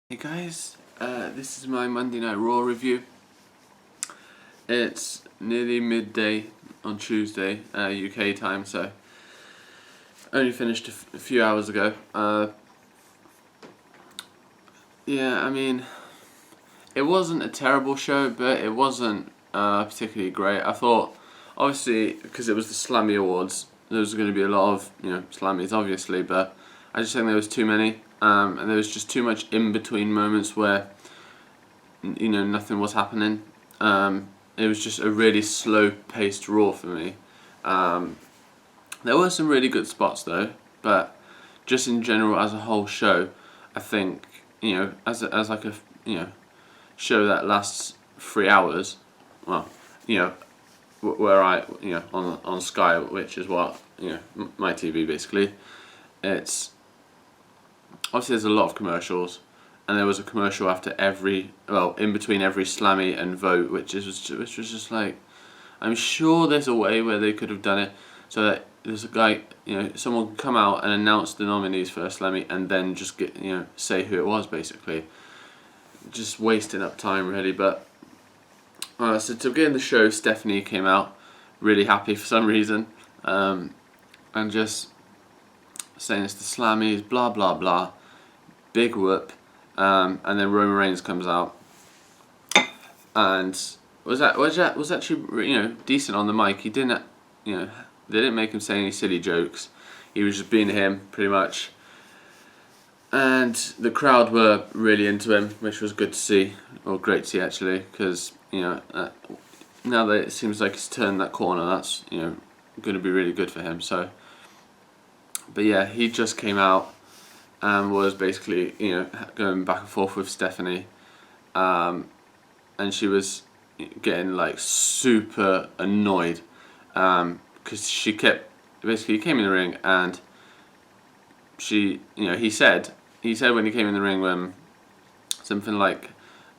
Hey guys, this is my Monday Night Raw review. It's nearly midday on Tuesday, UK time, so only finished a few hours ago. Yeah, I mean, it wasn't a terrible show, but it wasn't particularly great. I thought, obviously, because it was the Slammy Awards, there was going to be a lot of, Slammys obviously, but I just think there was too many. And there was just too much in between moments where nothing was happening. It was just a really slow paced Raw for me. There were some really good spots though, but just in general as a whole show, I think as like a show that lasts 3 hours, well where I on Sky, which is what my TV basically, it's obviously there's a lot of commercials, and there was a commercial after in between every Slammy and vote, which was just like, I'm sure there's a way where they could have done it so that there's a guy, someone could come out and announce the nominees for a Slammy and then just say who it was, basically. Just wasting up time really. But so to begin the show, Stephanie came out really happy for some reason, and just saying it's the Slammys, blah blah blah, big whoop, and then Roman Reigns comes out and was actually decent on the mic. He didn't they didn't make him say any silly jokes. He was just being him pretty much, and the crowd were really into him, which was good to see, or great to see actually, because now that it seems like he's turned that corner, that's going to be really good for him. So. But yeah, he just came out and was basically, going back and forth with Stephanie, and she was getting like super annoyed, because she kept basically came in the ring and he said when he came in the ring something like,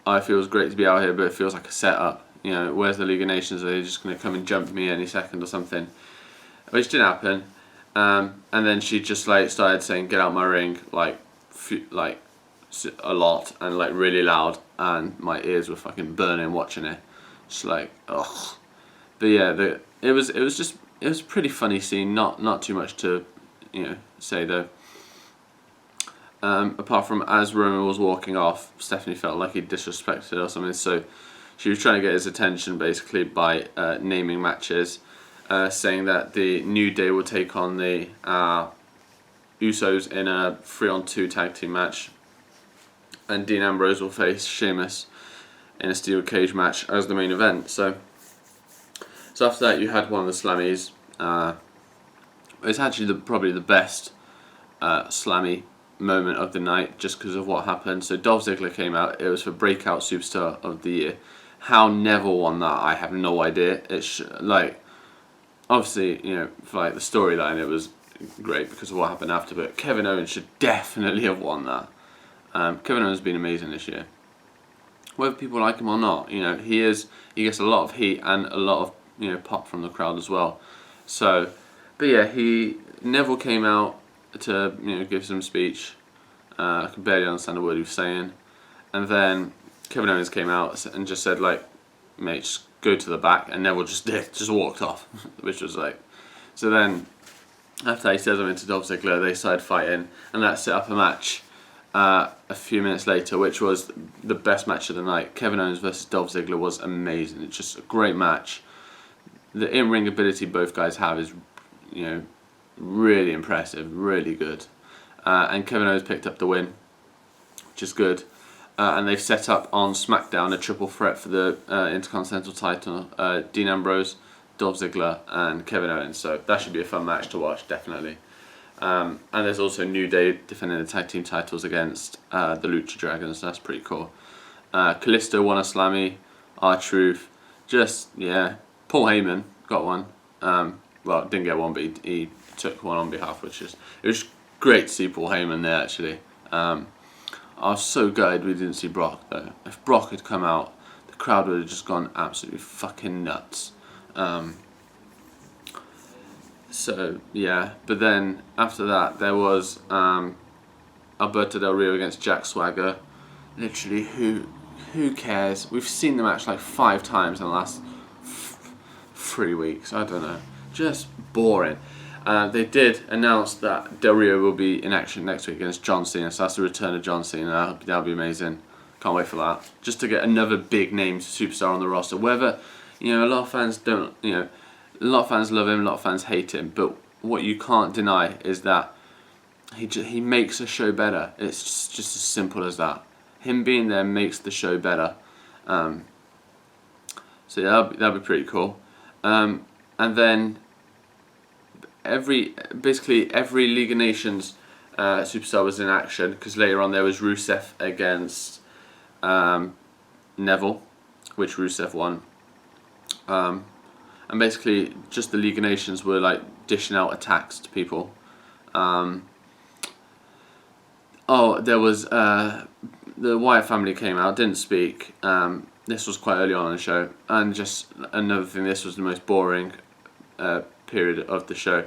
"Oh, it feels great to be out here, but it feels like a setup. Where's the League of Nations? Are they just going to come and jump me any second or something?" Which didn't happen. And then she just started saying, "Get out my ring," like a lot and like really loud, and my ears were fucking burning watching it. Just like, ugh. But yeah, it was a pretty funny scene. Not too much to say though. Apart from as Roman was walking off, Stephanie felt like he disrespected her or something, so she was trying to get his attention basically by naming matches. Saying that the New Day will take on the Usos in a 3-on-2 tag team match, and Dean Ambrose will face Sheamus in a steel cage match as the main event. So after that, you had one of the Slammys. It's actually probably the best Slammy moment of the night, just because of what happened. So Dolph Ziggler came out. It was for Breakout Superstar of the Year. How Neville won that, I have no idea. It's obviously, for the storyline, it was great because of what happened after, but Kevin Owens should definitely have won that. Kevin Owens has been amazing this year. Whether people like him or not, he gets a lot of heat and a lot of pop from the crowd as well. So, but yeah, Neville came out to give some speech. I could barely understand a word he was saying, and then Kevin Owens came out and just said "Mate, just go to the back," and Neville just walked off, which was so then after he said something to Dolph Ziggler, they started fighting, and that set up a match a few minutes later, which was the best match of the night. Kevin Owens versus Dolph Ziggler was amazing. It's just a great match. The in-ring ability both guys have is really impressive, really good, and Kevin Owens picked up the win, which is good. And they've set up on SmackDown a triple threat for the Intercontinental title: Dean Ambrose, Dolph Ziggler, and Kevin Owens. So that should be a fun match to watch, definitely. And there's also New Day defending the tag team titles against the Lucha Dragons. So that's pretty cool. Kalisto won a Slammy. R-Truth. Paul Heyman got one. Well, didn't get one, but he took one on behalf, it was great to see Paul Heyman there actually. I was so gutted we didn't see Brock though. If Brock had come out, the crowd would have just gone absolutely fucking nuts. So yeah, but then after that there was Alberto Del Rio against Jack Swagger. literally, who cares? We've seen the match like 5 times in the last 3 weeks. I don't know, just boring. They did announce that Del Rio will be in action next week against John Cena, so that's the return of John Cena. That'll be amazing. Can't wait for that. Just to get another big name superstar on the roster. Whether, a lot of fans don't, a lot of fans love him, a lot of fans hate him, but what you can't deny is that he makes a show better. It's just as simple as that. Him being there makes the show better. So yeah, that'll be pretty cool. And then basically every League of Nations superstar was in action, because later on there was Rusev against Neville, which Rusev won. And basically just the League of Nations were like dishing out attacks to people. There was the Wyatt family came out, didn't speak. This was quite early on in the show, and just another thing, this was the most boring period of the show,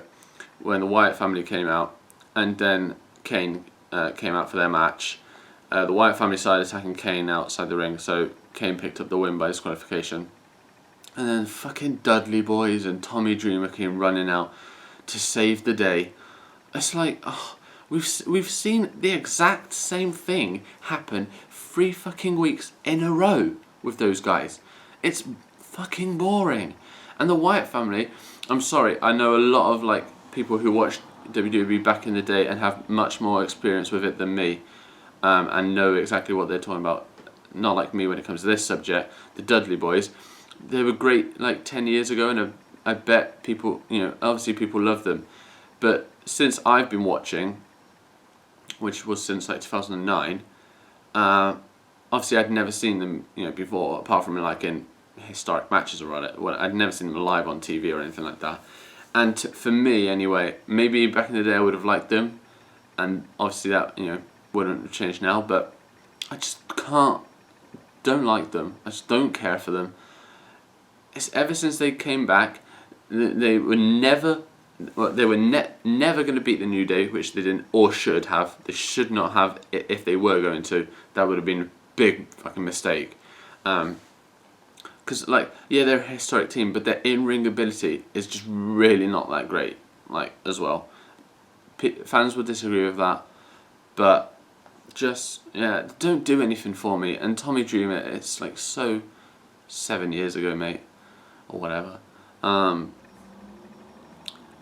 when the Wyatt family came out, and then Kane came out for their match. The Wyatt family started attacking Kane outside the ring, so Kane picked up the win by disqualification. And then fucking Dudley Boys and Tommy Dreamer came running out to save the day. It's like, we've seen the exact same thing happen 3 fucking weeks in a row with those guys. It's fucking boring. And the Wyatt family, I'm sorry, I know a lot of like people who watched WWE back in the day and have much more experience with it than me, and know exactly what they're talking about. Not like me when it comes to this subject. The Dudley Boys, they were great like 10 years ago, and I bet people, obviously people love them. But since I've been watching, which was since like 2009, obviously I'd never seen them, before, apart from like in historic matches or whatever. I'd never seen them live on TV or anything like that. And for me anyway, maybe back in the day I would have liked them, and obviously that wouldn't have changed now. But I just don't like them. I just don't care for them. It's ever since they came back, they were never. Well, they were never going to beat the New Day, which they didn't or should have. They should not have. If they were going to, that would have been a big fucking mistake. Because they're a historic team, but their in-ring ability is just really not that great. As well, fans would disagree with that, but just don't do anything for me. And Tommy Dreamer, it's like so 7 years ago, mate, or whatever.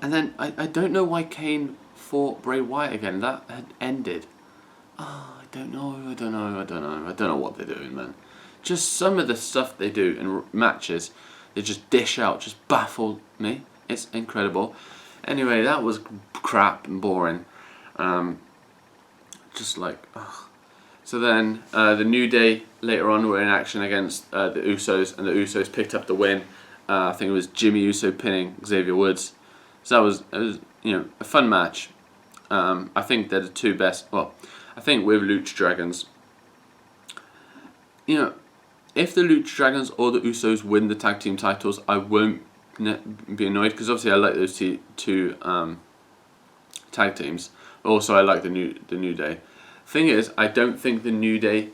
And then I don't know why Kane fought Bray Wyatt again. That had ended. I don't know. I don't know what they're doing, man. Just some of the stuff they do in matches, they just dish out, just baffled me. It's incredible. Anyway, that was crap and boring. So then the New Day later on were in action against the Usos, and the Usos picked up the win. I think it was Jimmy Uso pinning Xavier Woods. So it was a fun match. I think they're the two best. Well, I think with Lucha Dragons, if the Lucha Dragons or the Usos win the tag team titles, I won't be annoyed, because obviously I like those two tag teams. But also I like the New Day. Thing is, I don't think the New Day,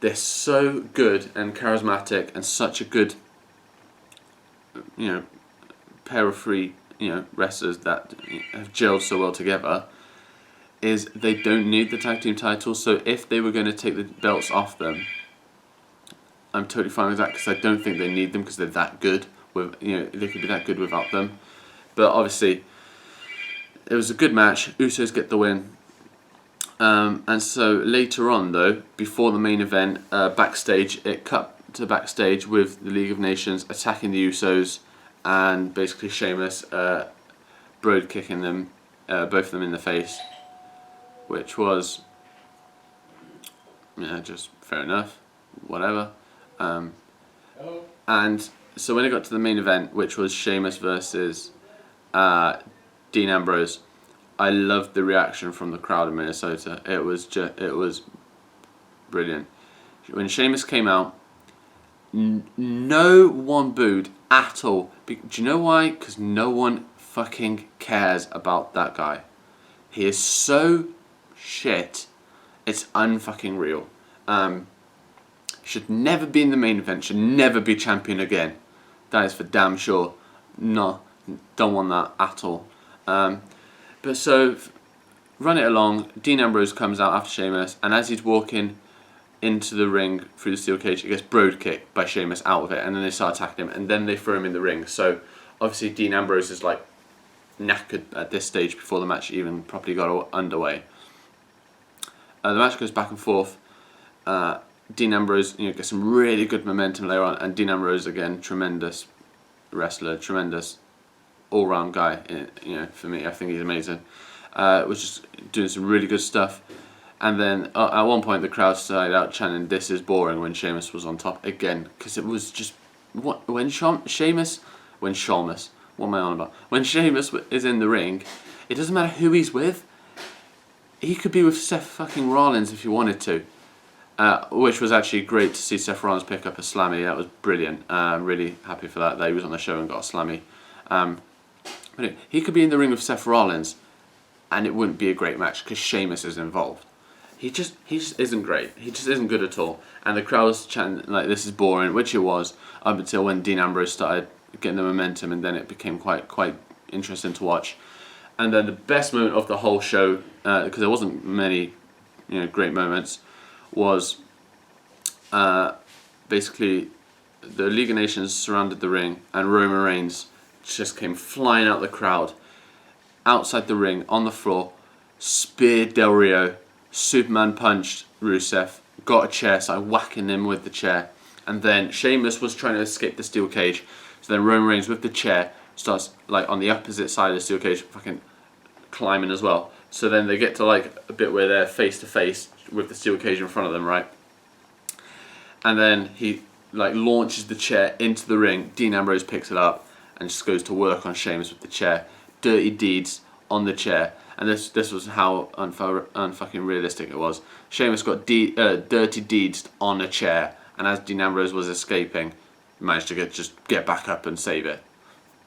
they're so good and charismatic and such a good pair of free wrestlers that have gelled so well together, is they don't need the tag team titles. So if they were going to take the belts off them, I'm totally fine with that, because I don't think they need them, because they're that good. They could be that good without them. But obviously, it was a good match. Usos get the win. And so later on, though, before the main event, backstage, it cut to backstage with the League of Nations attacking the Usos, and basically Sheamus broad kicking them, both of them in the face, which was just fair enough, whatever. And so when it got to the main event, which was Sheamus versus Dean Ambrose, I loved the reaction from the crowd in Minnesota. It was brilliant. When Sheamus came out, no one booed at all. Do you know why? Because no one fucking cares about that guy. He is so shit, it's unfucking real. Should never be in the main event. Should never be champion again. That is for damn sure. No, don't want that at all. But so, run it along. Dean Ambrose comes out after Sheamus, and as he's walking into the ring through the steel cage, he gets broad kicked by Sheamus out of it, and then they start attacking him, and then they throw him in the ring. So obviously Dean Ambrose is like knackered at this stage before the match even properly got underway. The match goes back and forth. Dean Ambrose, gets some really good momentum later on, and Dean Ambrose again, tremendous wrestler, tremendous all-round guy. For me, I think he's amazing. Was just doing some really good stuff. And then at one point the crowd started out chanting "This is boring" when Sheamus was on top again, because it was just when Sheamus, what am I on about? When Sheamus is in the ring, it doesn't matter who he's with. He could be with Seth fucking Rollins if he wanted to, which was actually great to see Seth Rollins pick up a Slammy. That was brilliant. I'm really happy for that he was on the show and got a Slammy. But he could be in the ring with Seth Rollins, and it wouldn't be a great match because Sheamus is involved. He just isn't great. He just isn't good at all. And the crowd was chanting like "This is boring," which it was up until when Dean Ambrose started getting the momentum, and then it became quite interesting to watch. And then the best moment of the whole show, because there wasn't many, great moments, was basically the League of Nations surrounded the ring, and Roman Reigns just came flying out the crowd, outside the ring on the floor, speared Del Rio, Superman punched Rusev, got a chair, started whacking him with the chair, and then Sheamus was trying to escape the steel cage. So then Roman Reigns with the chair starts like on the opposite side of the steel cage, fucking climbing as well. So then they get to like a bit where they're face to face with the steel cage in front of them, right? And then he like launches the chair into the ring. Dean Ambrose picks it up and just goes to work on Sheamus with the chair. Dirty deeds on the chair. And this was how unfucking realistic it was. Sheamus got dirty deeds on a chair, and as Dean Ambrose was escaping, managed to get back up and save it.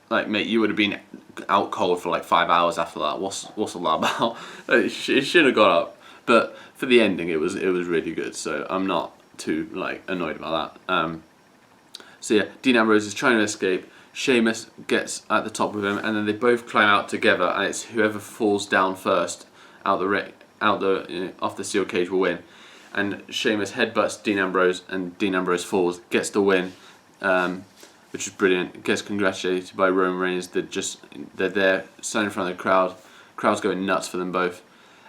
Like, mate, you would have been out cold for like 5 hours after that. What's all that about? It should have got up, but for the ending, it was really good. So I'm not too like annoyed about that. So yeah, Dean Ambrose is trying to escape. Sheamus gets at the top with him, and then they both climb out together, and it's whoever falls down first off the steel cage will win. And Sheamus headbutts Dean Ambrose, and Dean Ambrose falls, gets the win, which is brilliant. Gets congratulated by Roman Reigns. They're there, standing in front of the crowd. Crowd's going nuts for them both,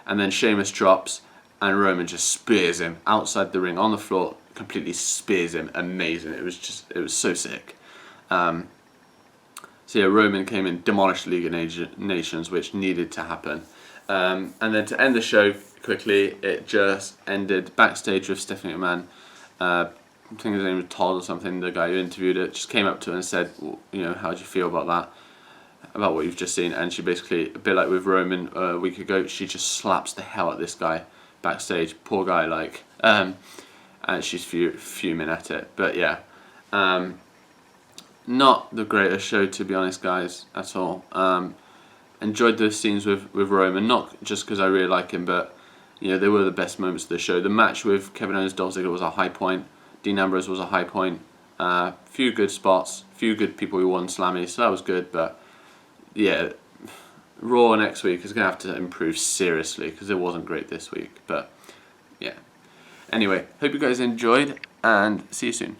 and then Sheamus drops, and Roman just spears him outside the ring on the floor. Completely spears him. Amazing. It was so sick. So yeah, Roman came in, demolished the League of Nations, which needed to happen. And then to end the show quickly, it just ended backstage with Stephanie McMahon. I think his name was Todd or something, the guy who interviewed it, just came up to her and said, how do you feel about that? About what you've just seen? And she basically, a bit like with Roman a week ago, she just slaps the hell out of this guy backstage. Poor guy, like. And she's fuming at it. But yeah. Not the greatest show, to be honest, guys, at all. Enjoyed those scenes with Roman, not just because I really like him, but they were the best moments of the show. The match with Kevin Owens, Dolph Ziggler was a high point. Dean Ambrose was a high point. Few good spots, few good people who won Slammys, so that was good. But yeah, Raw next week is going to have to improve seriously because it wasn't great this week. But yeah. Anyway, hope you guys enjoyed, and see you soon.